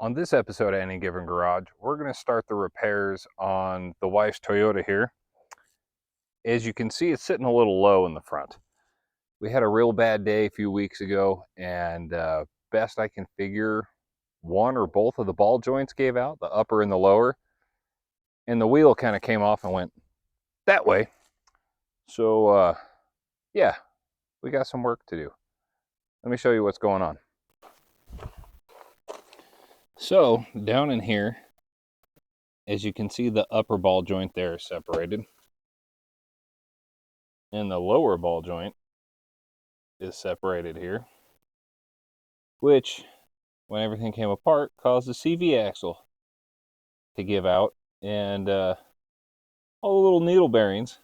On this episode of Any Given Garage, we're going to start the repairs on the wife's Toyota here. As you can see, it's sitting a little low in the front. We had a real bad day a few weeks ago, and best I can figure, one or both of the ball joints gave out, the upper and the lower, and the wheel kind of came off and went that way. So, yeah, we got some work to do. Let me show you what's going on. So, down in here, as you can see, the upper ball joint there is separated, and the lower ball joint is separated here, which, when everything came apart, caused the CV axle to give out, and all the little needle bearings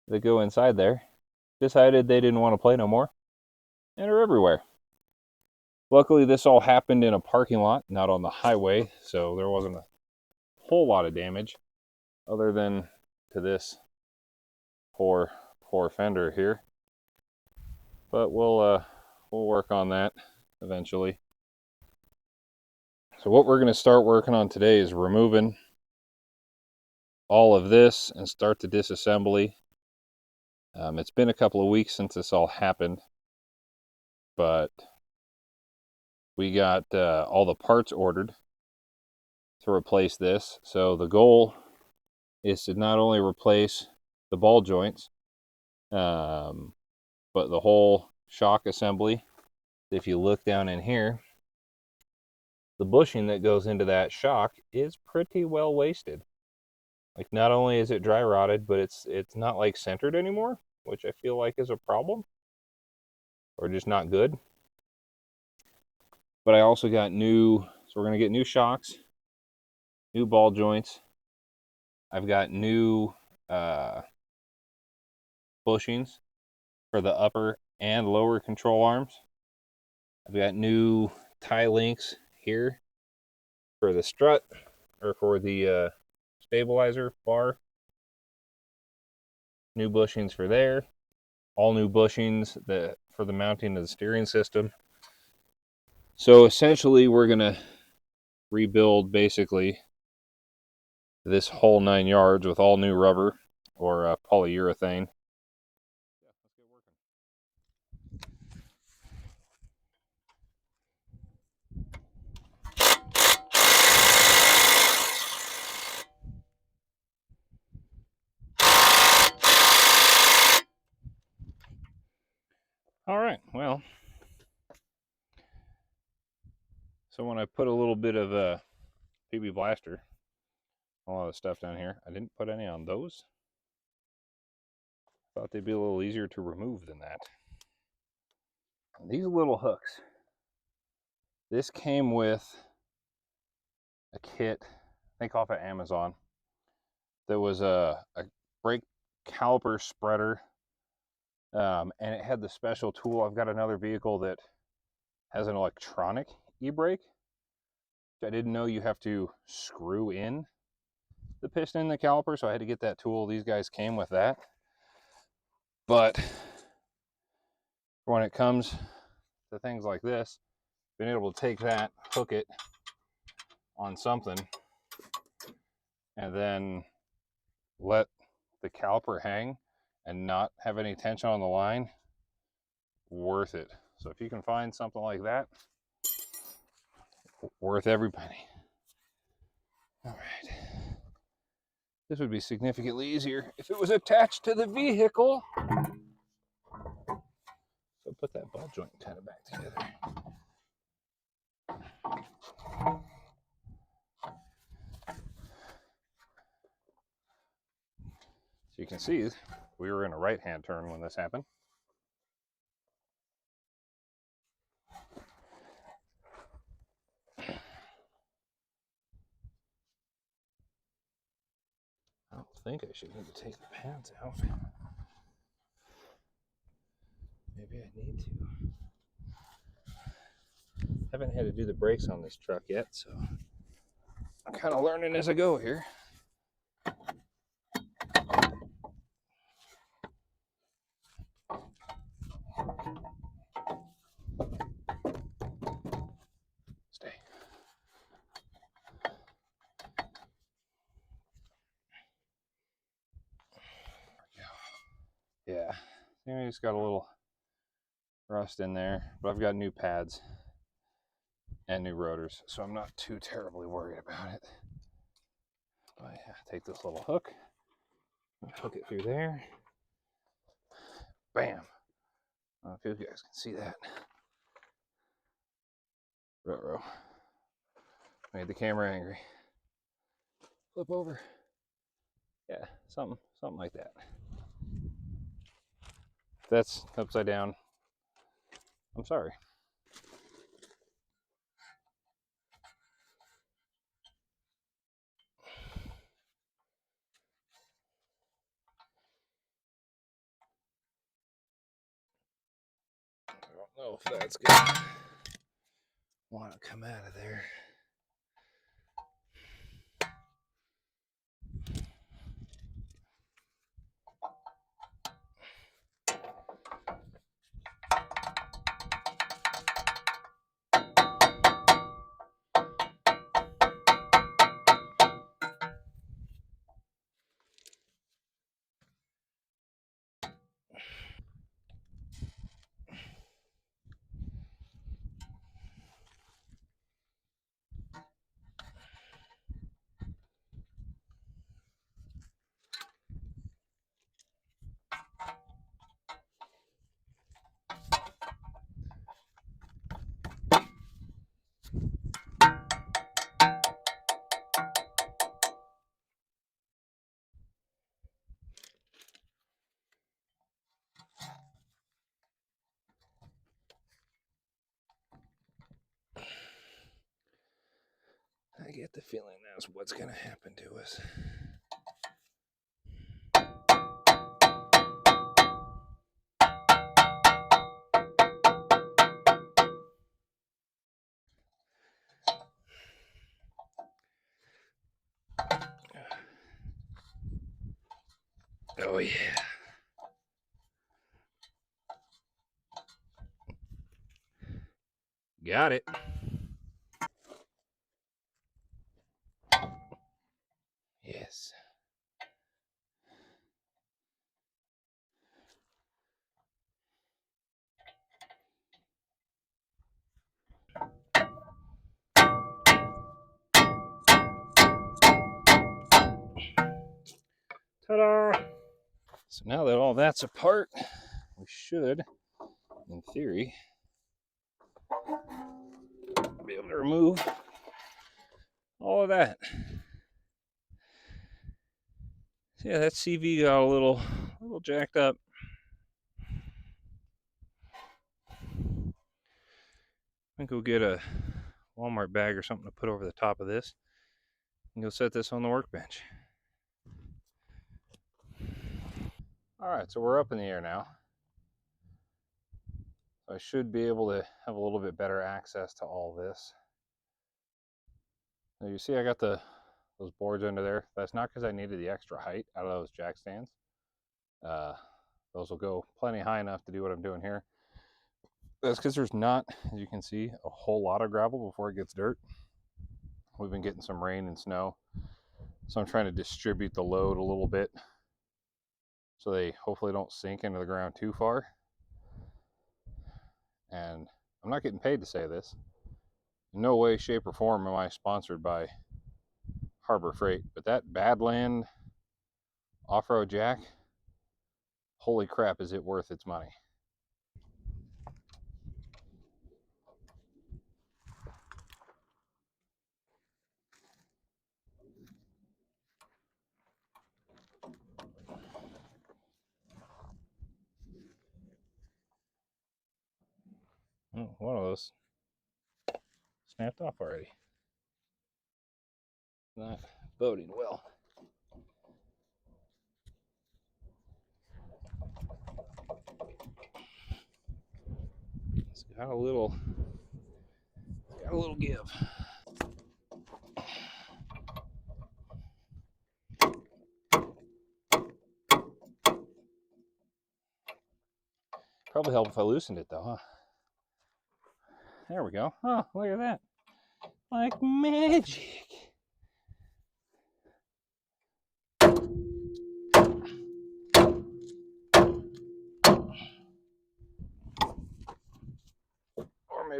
that go inside there decided they didn't want to play no more and are everywhere. Luckily, this all happened in a parking lot, not on the highway, so there wasn't a whole lot of damage other than to this poor fender here. But we'll work on that eventually. So what we're going to start working on today is removing all of this and start the disassembly. It's been a couple of weeks since this all happened, but we got all the parts ordered to replace this. So the goal is to not only replace the ball joints, but the whole shock assembly. If you look down in here, the bushing that goes into that shock is pretty well wasted. Like, not only is it dry rotted, but it's not like centered anymore, which I feel like is a problem, or just not good. But I also got so we're going to get new shocks, new ball joints. I've got new bushings for the upper and lower control arms. I've got new tie links here for the strut, or for the stabilizer bar. New bushings for there. All new bushings for the mounting of the steering system. So essentially, we're going to rebuild basically this whole 9 yards with all new rubber or polyurethane. Let's get working. All right, well, so when I put a little bit of a PB Blaster, a lot of stuff down here, I didn't put any on those. Thought they'd be a little easier to remove than that. And these little hooks, this came with a kit, I think off of Amazon. There was a brake caliper spreader, and it had the special tool. I've got another vehicle that has an electronic e-brake. I didn't know you have to screw in the piston in the caliper, so I had to get that tool. These guys came with that. But when it comes to things like this, being able to take that, hook it on something, and then let the caliper hang and not have any tension on the line, worth it. So if you can find something like that, worth every penny. All right. This would be significantly easier if it was attached to the vehicle. So put that ball joint kind of back together. So you can see we were in a right-hand turn when this happened. I don't think I should need to take the pads out. Maybe I need to. Haven't had to do the brakes on this truck yet, so I'm kind of learning as I go here. Stay. See, I just got a little rust in there, but I've got new pads and new rotors, so I'm not too terribly worried about it. But yeah, take this little hook, hook it through there. Bam! I don't know if you guys can see that. Ruh-roh. Made the camera angry. Flip over. Yeah, something like that. If that's upside down, I'm sorry. I don't know if that's gonna want to come out of there. I get the feeling that's what's going to happen to us. Oh yeah. Got it. Yes. Ta-da! So now that all that's apart, we should, in theory, be able to remove all of that. So yeah, that CV got a little jacked up. I think we'll get a Walmart bag or something to put over the top of this and go set this on the workbench. Alright, so we're up in the air now. I should be able to have a little bit better access to all this. Now you see I got those boards under there. That's not because I needed the extra height out of those jack stands. Those will go plenty high enough to do what I'm doing here. That's because there's not, as you can see, a whole lot of gravel before it gets dirt. We've been getting some rain and snow, so I'm trying to distribute the load a little bit so they hopefully don't sink into the ground too far. And I'm not getting paid to say this. In no way, shape, or form am I sponsored by Harbor Freight, but that Badland off-road jack, holy crap, is it worth its money. Oh, one of those snapped off already. Not boding well. It's got a little give. Probably help if I loosened it though, huh? There we go. Oh, look at that. Like magic.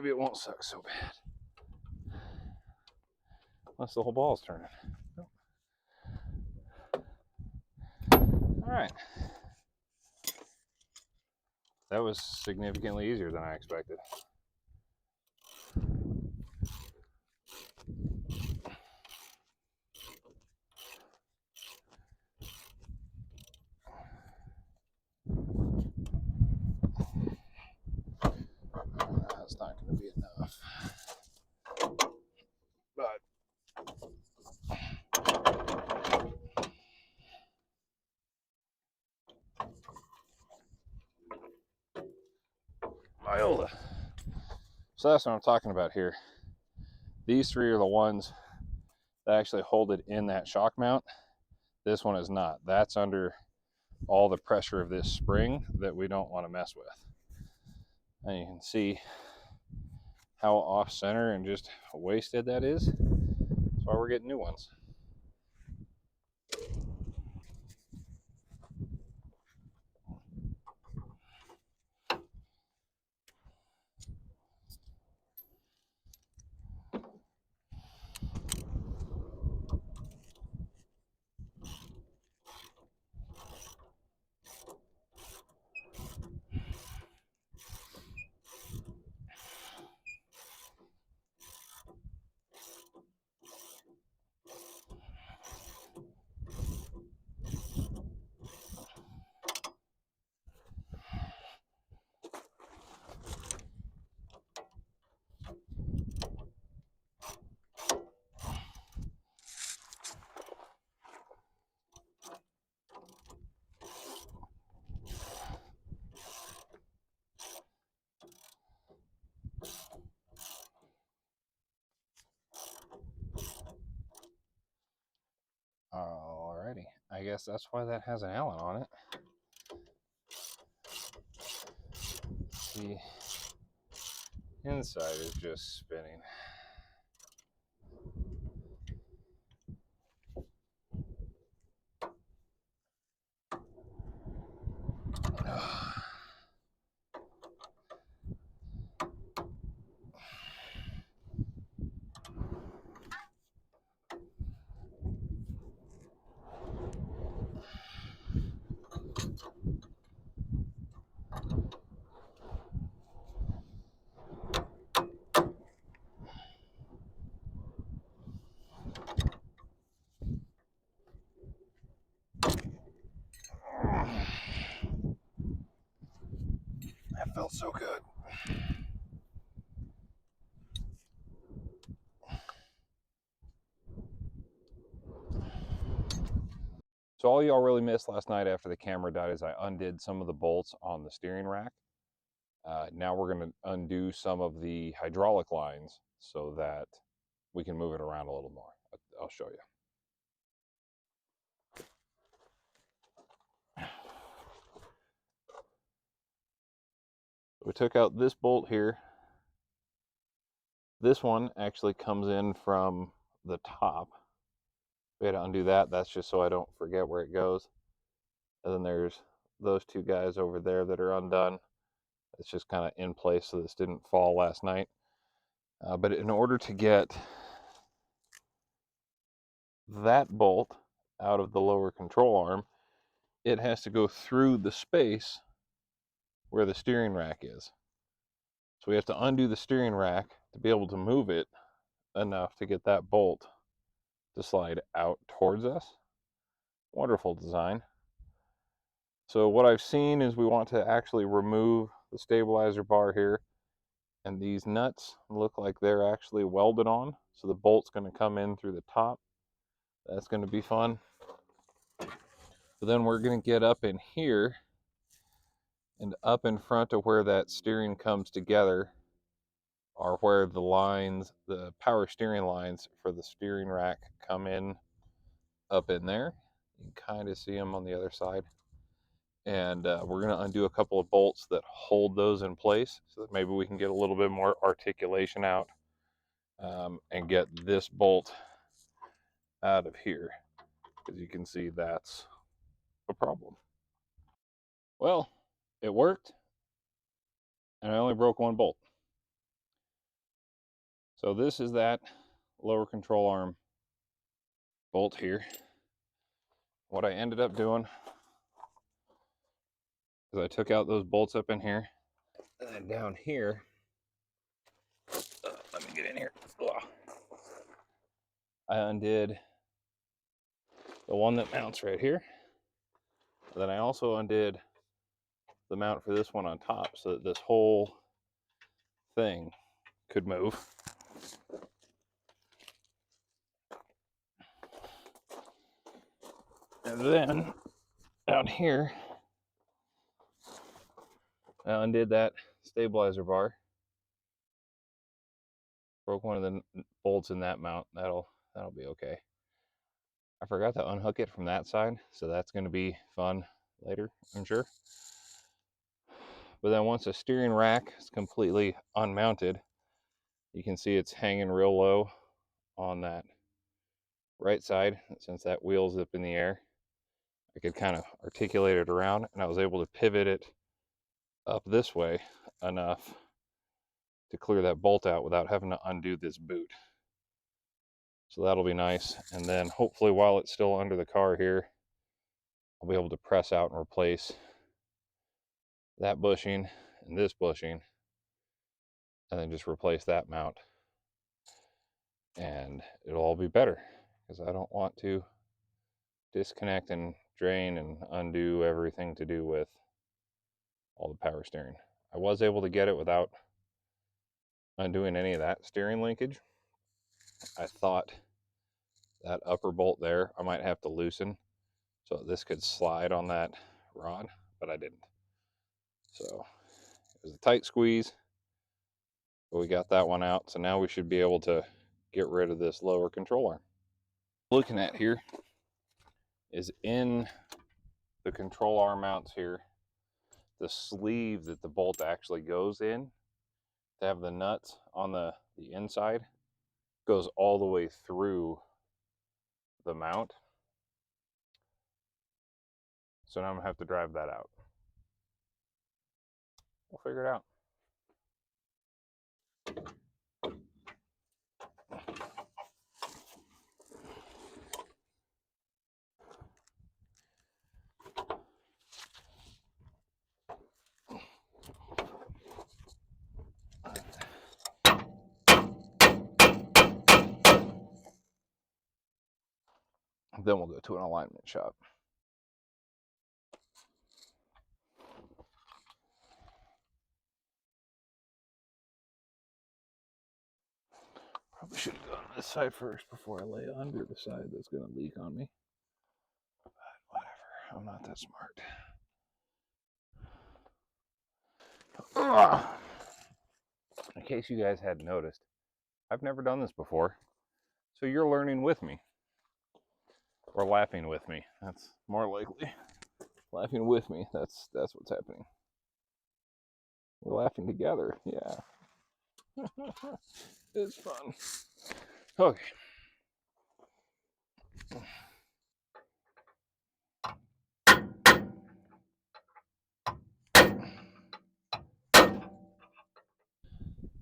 maybe it won't suck so bad. Unless the whole ball's turning. All right. That was significantly easier than I expected. That's not going to be enough. But Yota. So that's what I'm talking about here. These three are the ones that actually hold it in that shock mount. This one is not. That's under all the pressure of this spring that we don't want to mess with. And you can see how off center and just wasted that is. That's why we're getting new ones. Alrighty, I guess that's why that has an Allen on it. The inside is just spinning. That felt so good. So all y'all really missed last night after the camera died is I undid some of the bolts on the steering rack. Now we're going to undo some of the hydraulic lines so that we can move it around a little more. I'll show you. We took out this bolt here. This one actually comes in from the top. We had to undo that. That's just so I don't forget where it goes. And then there's those two guys over there that are undone. It's just kind of in place so this didn't fall last night. But in order to get that bolt out of the lower control arm, it has to go through the space where the steering rack is. So we have to undo the steering rack to be able to move it enough to get that bolt to slide out towards us. Wonderful design. So what I've seen is we want to actually remove the stabilizer bar here, and these nuts look like they're actually welded on, so the bolt's going to come in through the top. That's going to be fun. But then we're going to get up in here and up in front of where that steering comes together are where the lines, the power steering lines for the steering rack come in up in there. You can kind of see them on the other side. And we're going to undo a couple of bolts that hold those in place so that maybe we can get a little bit more articulation out and get this bolt out of here. As you can see, that's a problem. Well, it worked, and I only broke one bolt. So this is that lower control arm bolt here. What I ended up doing is I took out those bolts up in here, and then down here, let me get in here. I undid the one that mounts right here. And then I also undid the mount for this one on top so that this whole thing could move. And then down here, I undid that stabilizer bar. Broke one of the bolts in that mount. That'll be okay. I forgot to unhook it from that side, so that's going to be fun later, I'm sure. But then once the steering rack is completely unmounted, you can see it's hanging real low on that right side. Since that wheel's up in the air, I could kind of articulate it around, and I was able to pivot it up this way enough to clear that bolt out without having to undo this boot. So that'll be nice. And then hopefully while it's still under the car here, I'll be able to press out and replace that bushing and this bushing, and then just replace that mount. And it'll all be better, because I don't want to disconnect and drain and undo everything to do with all the power steering. I was able to get it without undoing any of that steering linkage. I thought that upper bolt there I might have to loosen so this could slide on that rod, but I didn't. So it was a tight squeeze, but we got that one out. So now we should be able to get rid of this lower control arm. Looking at here is in the control arm mounts here, the sleeve that the bolt actually goes in to have the nuts on the inside goes all the way through the mount. So now I'm gonna have to drive that out. We'll figure it out. Then we'll go to an alignment shop. Probably should have gone on this side first before I lay under the side that's going to leak on me. But whatever, I'm not that smart. In case you guys hadn't noticed, I've never done this before. So you're learning with me. Or laughing with me. That's more likely. Laughing with me, that's what's happening. We're laughing together, yeah. It's fun. Okay.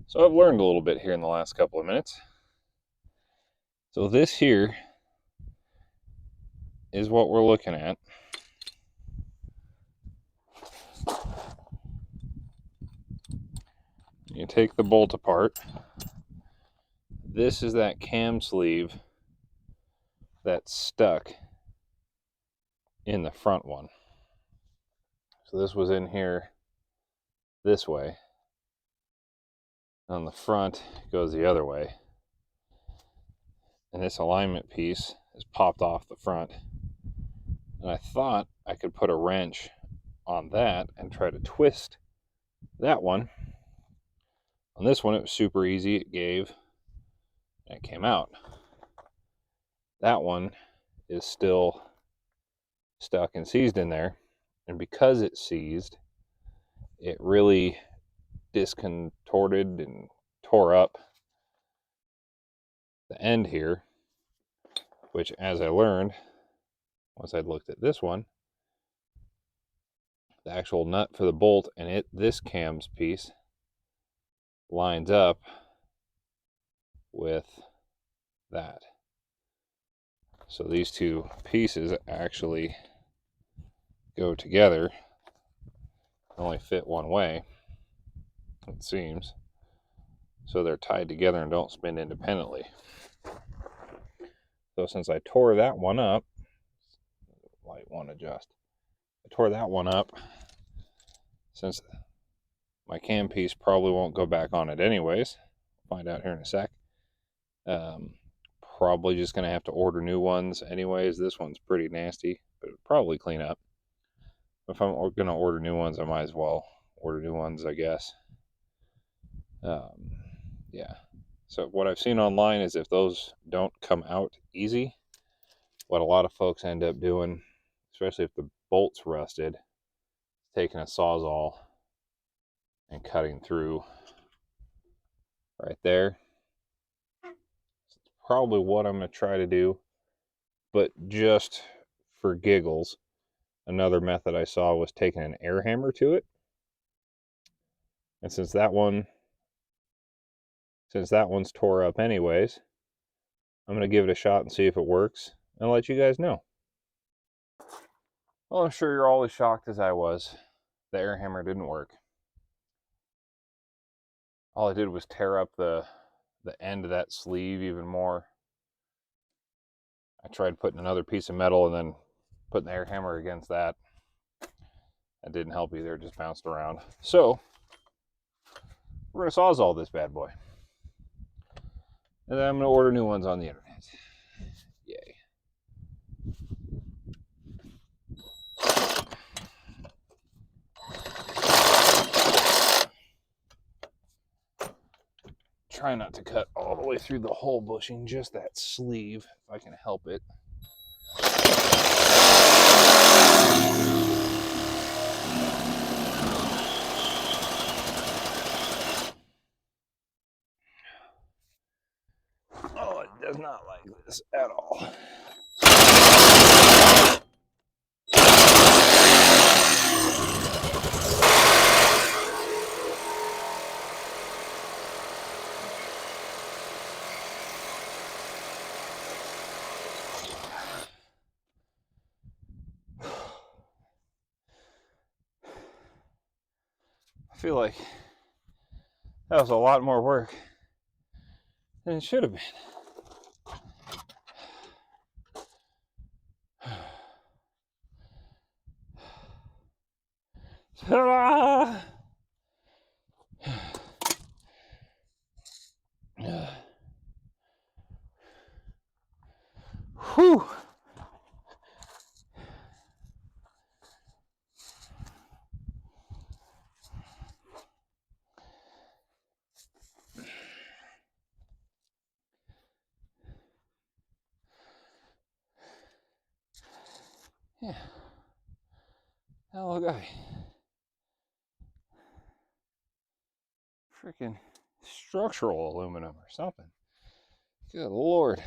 So I've learned a little bit here in the last couple of minutes. So this here is what we're looking at. You take the bolt apart. This is that cam sleeve that's stuck in the front one. So this was in here this way. On the front, it goes the other way. And this alignment piece is popped off the front. And I thought I could put a wrench on that and try to twist that one. On this one, it was super easy. It gave and it came out. That one is still stuck and seized in there. And because it's seized, it really discontorted and tore up the end here, which, as I learned, once I'd looked at this one, the actual nut for the bolt and this cam's piece lines up with that. So these two pieces actually go together, only fit one way, it seems. So they're tied together and don't spin independently. So since I tore that one up, light one adjust. I tore that one up, since my cam piece probably won't go back on it anyways. Find out here in a sec. Probably just going to have to order new ones anyways. This one's pretty nasty, but it'll probably clean up. If I'm going to order new ones, I might as well order new ones, I guess. Yeah. So what I've seen online is if those don't come out easy, what a lot of folks end up doing, especially if the bolt's rusted, taking a Sawzall and cutting through right there. It's probably what I'm going to try to do, but just for giggles, another method I saw was taking an air hammer to it. And since that one's tore up anyways, I'm going to give it a shot and see if it works and let you guys know. Well, I'm sure you're all as shocked as I was. The air hammer didn't work. All I did was tear up the end of that sleeve even more. I tried putting another piece of metal and then putting the air hammer against that. That didn't help either, it just bounced around. So, we're going to Sawzall this bad boy. And then I'm going to order new ones on the internet. Yay. Try not to cut all the way through the whole bushing, just that sleeve, if I can help it. Oh, it does not like this at all. I feel like that was a lot more work than it should have been. Ta-da! Whew. Yeah. Hello, guy. Freaking structural aluminum or something. Good Lord.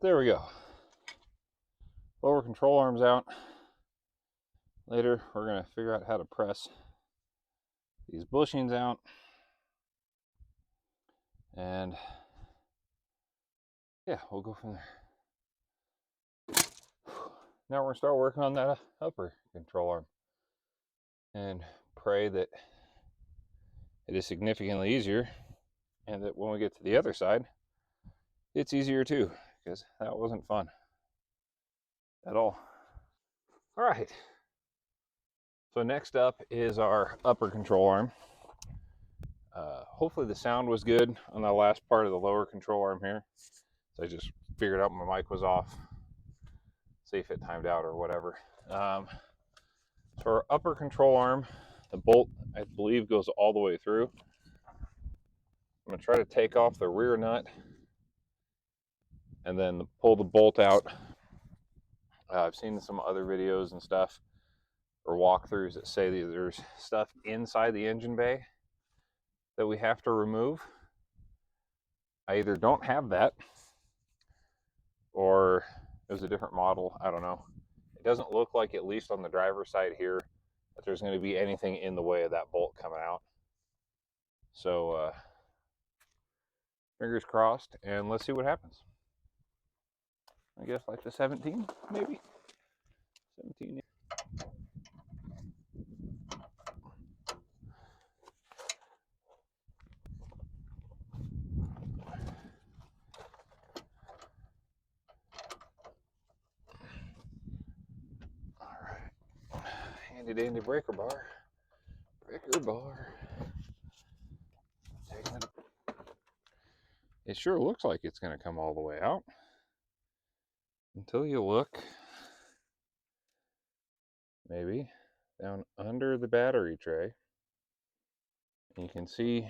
There we go. Lower control arms out. Later, we're going to figure out how to press these bushings out. And yeah, we'll go from there. Now we're going to start working on that upper control arm and pray that it is significantly easier and that when we get to the other side, it's easier too, because that wasn't fun at all. All right. So next up is our upper control arm. Hopefully the sound was good on the last part of the lower control arm here. So I just figured out my mic was off. See if it timed out or whatever. So our upper control arm, the bolt, I believe, goes all the way through. I'm going to try to take off the rear nut and then pull the bolt out. I've seen some other videos and stuff or walkthroughs that say that there's stuff inside the engine bay that we have to remove. I either don't have that or it was a different model. I don't know. It doesn't look like, at least on the driver's side here, that there's going to be anything in the way of that bolt coming out. So Fingers crossed, and let's see what happens. I guess like the 17, maybe? 17. All right. Handy dandy breaker bar. Breaker bar. Taking it. It sure looks like it's going to come all the way out. Until you look, maybe, down under the battery tray. And you can see,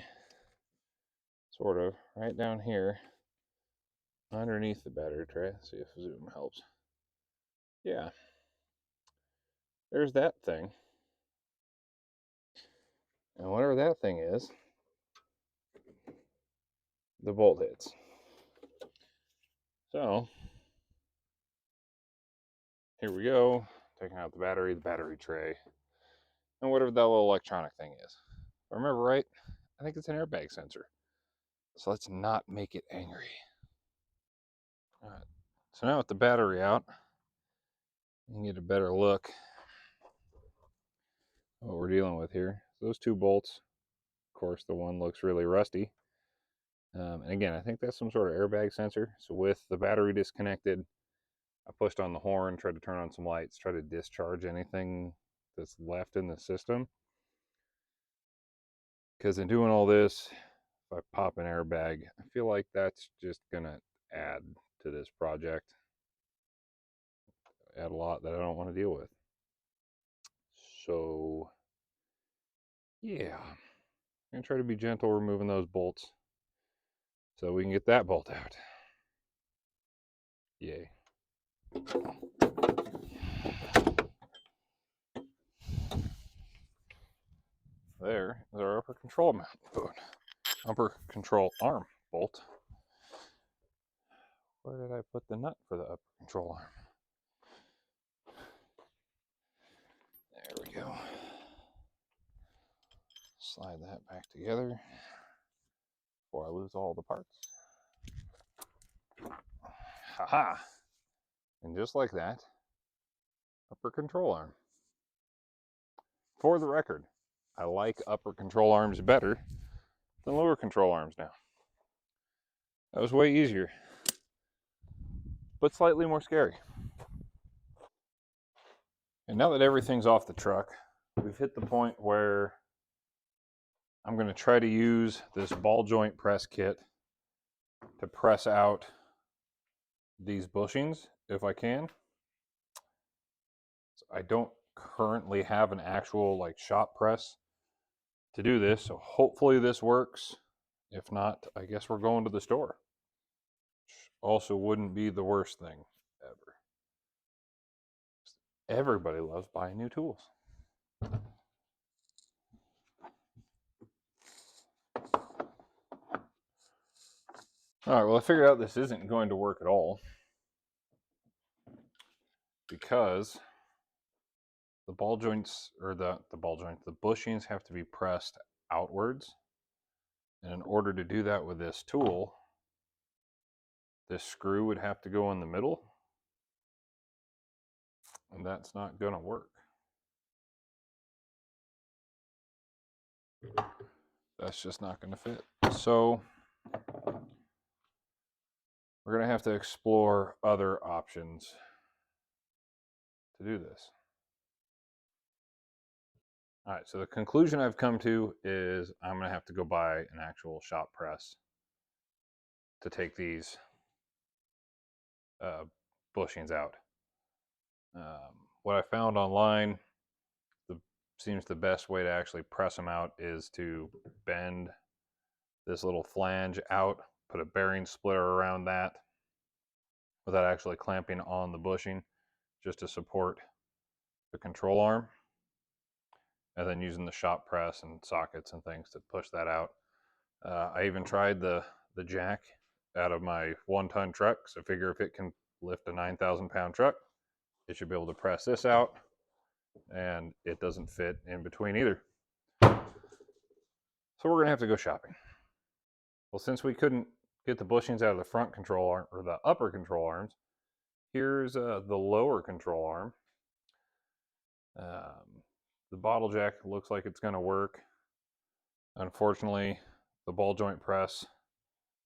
sort of, right down here, underneath the battery tray. Let's see if zoom helps. Yeah. There's that thing. And whatever that thing is, the bolt hits. So, here we go. Taking out the battery tray, and whatever that little electronic thing is. If I remember right, I think it's an airbag sensor. So let's not make it angry. All right. So now with the battery out, you can get a better look at what we're dealing with here. Those two bolts, of course, the one looks really rusty. And again, I think that's some sort of airbag sensor. So with the battery disconnected, I pushed on the horn, tried to turn on some lights, try to discharge anything that's left in the system. Because in doing all this, if I pop an airbag, I feel like that's just going to add to this project. Add a lot that I don't want to deal with. So, yeah. I'm going to try to be gentle removing those bolts so we can get that bolt out. Yay. There is our upper control mount bolt. Upper control arm bolt. Where did I put the nut for the upper control arm? There we go. Slide that back together before I lose all the parts. Haha! And just like that, upper control arm. For the record, I like upper control arms better than lower control arms now. That was way easier, but slightly more scary. And now that everything's off the truck, we've hit the point where I'm going to try to use this ball joint press kit to press out these bushings if I can. So I don't currently have an actual like shop press to do this, so hopefully this works. If not, I guess we're going to the store. Also wouldn't be the worst thing ever. Everybody loves buying new tools. All right, well, I figured out this isn't going to work at all because the ball joints, or the bushings have to be pressed outwards. And in order to do that with this tool, this screw would have to go in the middle. And that's not going to work. That's just not going to fit. So we're going to have to explore other options to do this. All right, so the conclusion I've come to is I'm going to have to go buy an actual shop press to take these bushings out. What I found online, seems the best way to actually press them out is to bend this little flange out, put a bearing splitter around that without actually clamping on the bushing, just to support the control arm, and then using the shop press and sockets and things to push that out. I even tried the jack out of my 1-ton truck, so I figure if it can lift a 9,000-pound truck, it should be able to press this out, and it doesn't fit in between either. So we're gonna have to go shopping. Well, since we couldn't get the bushings out of the front control arm, or the upper control arms. Here's the lower control arm. The bottle jack looks like it's going to work. Unfortunately, the ball joint press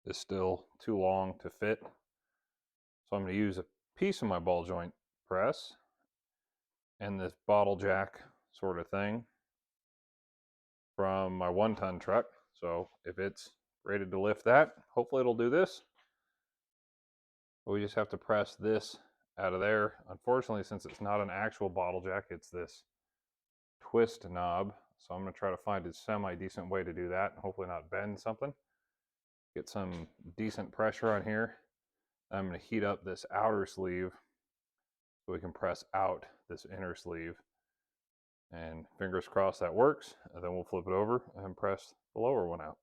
is still too long to fit. So I'm going to use a piece of my ball joint press and this bottle jack sort of thing from my 1-ton truck. So if it's rated to lift that, hopefully it'll do this. But we just have to press this out of there. Unfortunately, since it's not an actual bottle jack, it's this twist knob. So I'm going to try to find a semi-decent way to do that and hopefully not bend something. Get some decent pressure on here. I'm going to heat up this outer sleeve so we can press out this inner sleeve. And fingers crossed that works. And then we'll flip it over and press the lower one out.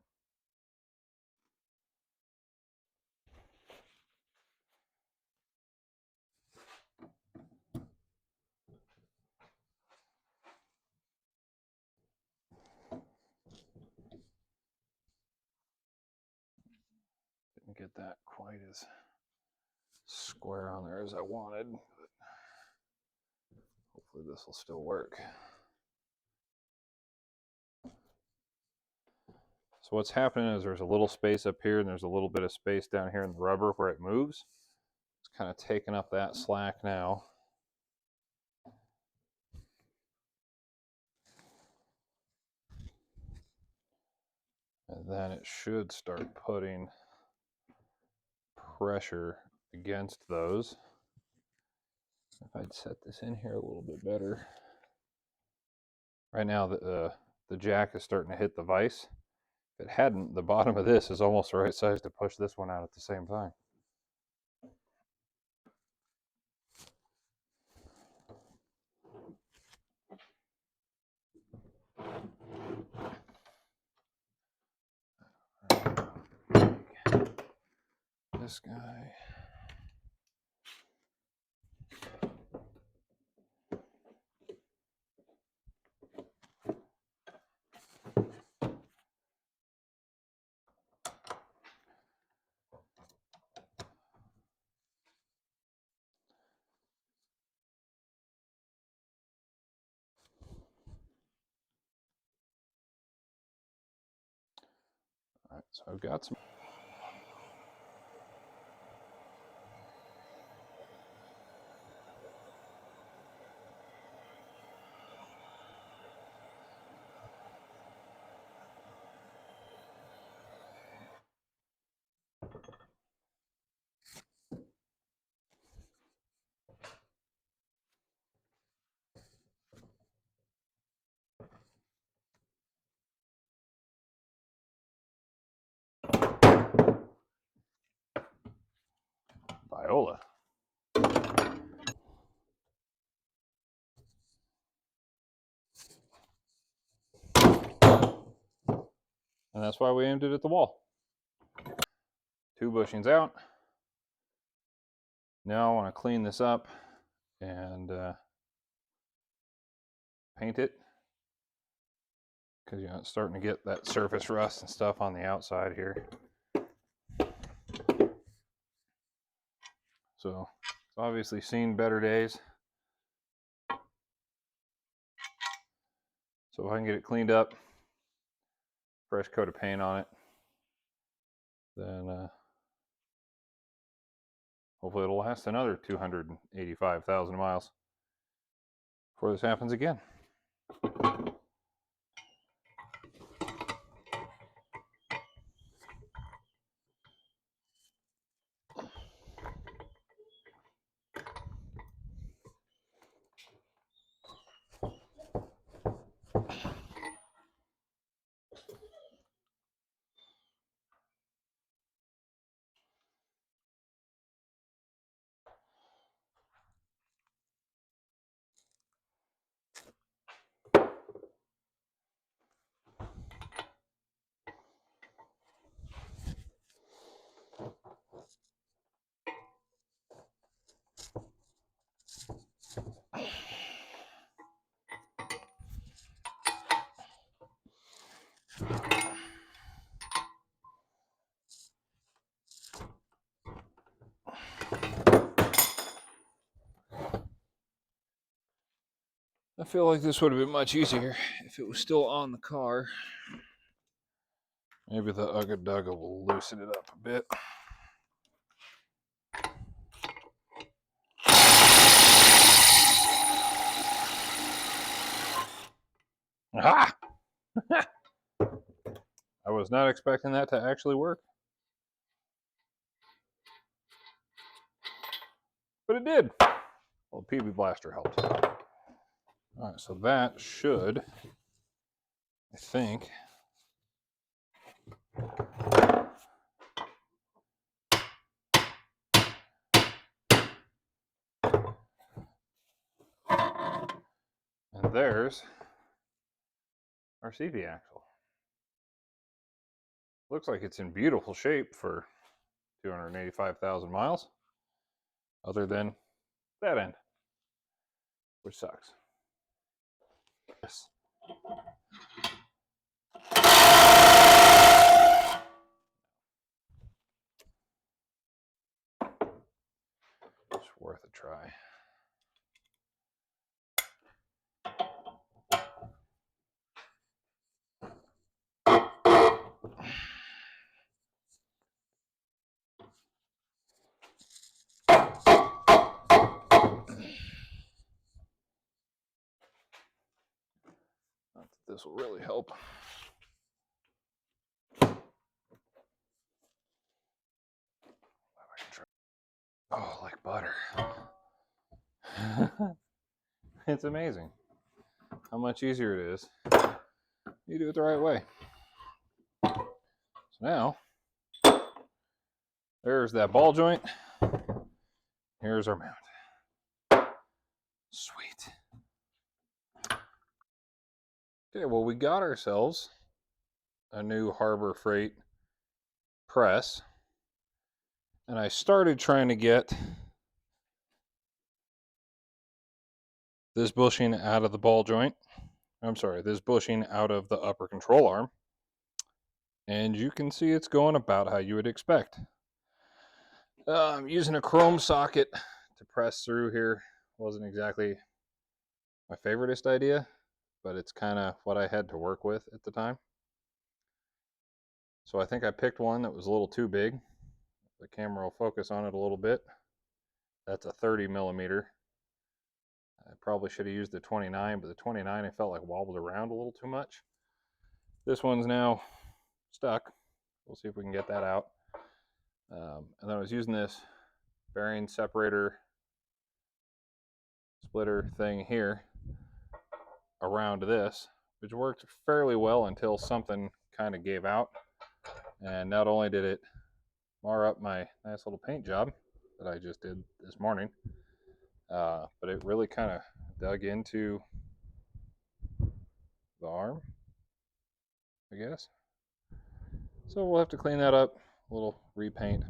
Didn't get that quite as square on there as I wanted, but hopefully this will still work. So what's happening is there's a little space up here and there's a little bit of space down here in the rubber where it moves. It's kind of taking up that slack now. And then it should start putting pressure against those. If I'd set this in here a little bit better. Right now the jack is starting to hit the vise. If it hadn't, the bottom of this is almost the right size to push this one out at the same time. This guy. All right, so I've got some. Viola. And that's why we aimed it at the wall. 2 bushings out. Now I want to clean this up and paint it, because it's starting to get that surface rust and stuff on the outside here. So it's obviously seen better days. So if I can get it cleaned up, fresh coat of paint on it, then hopefully it'll last another 285,000 miles before this happens again. I feel like this would have been much easier if it was still on the car. Maybe the Ugga Dugga will loosen it up a bit. Ah! I was not expecting that to actually work. But it did. Well, the PB Blaster helped. All right, so that should, I think, and there's our CV axle. Looks like it's in beautiful shape for 285,000 miles, other than that end, which sucks. Yes. It's worth a try. Not that this will really help. Oh, like butter. It's amazing how much easier it is. You do it the right way. So now, there's that ball joint. Here's our mount. Sweet. Okay, well, we got ourselves a new Harbor Freight press, and I started trying to get this bushing out of the ball joint. I'm sorry, this bushing out of the upper control arm, and you can see it's going about how you would expect. I'm using a chrome socket to press through here. Wasn't exactly my favoriteest idea, but it's kind of what I had to work with at the time. So I think I picked one that was a little too big. The camera will focus on it a little bit. That's a 30 millimeter. I probably should have used the 29, but the 29 I felt like wobbled around a little too much. This one's now stuck. We'll see if we can get that out. And then I was using this bearing separator splitter thing here around this, which worked fairly well until something kind of gave out. And not only did it mar up my nice little paint job that I just did this morning, but it really kind of dug into the arm, I guess. So we'll have to clean that up, a little repaint.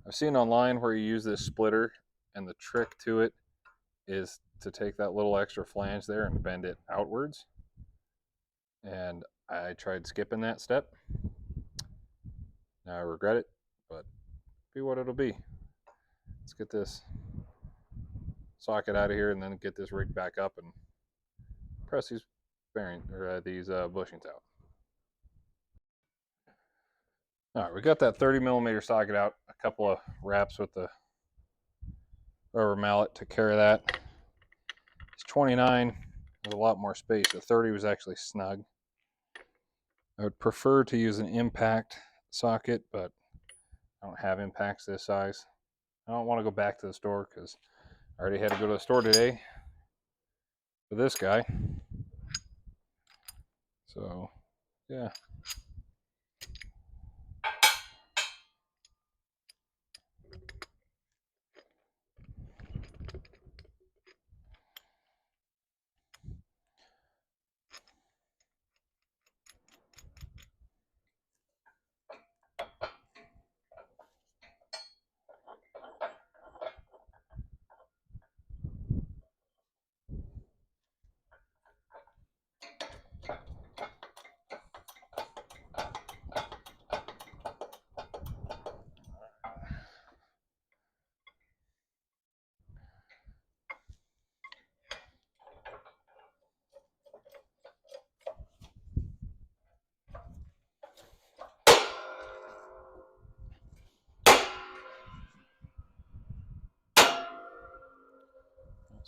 I've seen online where you use this splitter, and the trick to it is to take that little extra flange there and bend it outwards. And I tried skipping that step. Now I regret it, but be what it'll be. Let's get this socket out of here and then get this rig back up and press these bushings out. All right, we got that 30 millimeter socket out. A couple of wraps with the rubber mallet took care of that. This 29 was a lot more space. The 30 was actually snug. I would prefer to use an impact socket, but I don't have impacts this size. I don't want to go back to the store because I already had to go to the store today for this guy. So, yeah.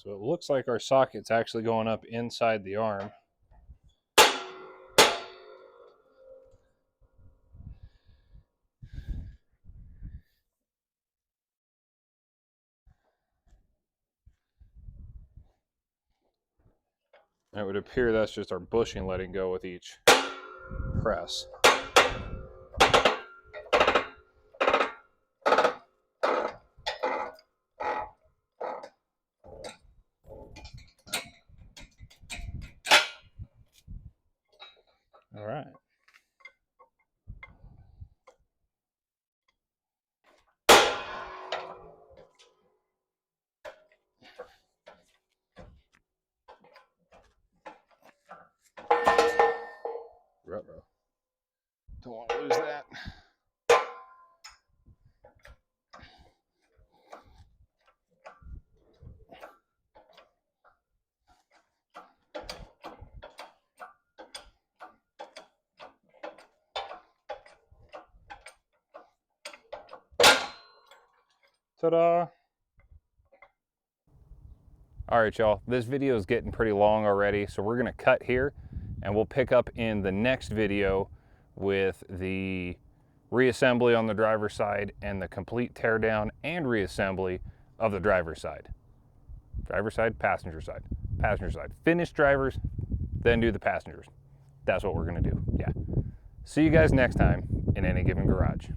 So it looks like our socket's actually going up inside the arm. And it would appear that's just our bushing letting go with each press. All right. Ruh-roh. Don't want to lose that. Ta-da! All right, y'all, this video is getting pretty long already, so we're gonna cut here and we'll pick up in the next video with the reassembly on the driver's side and the complete teardown and reassembly of the driver's side. Driver's side, passenger side, passenger side. Finish drivers, then do the passengers. That's what we're gonna do, yeah. See you guys next time in Any Given Garage.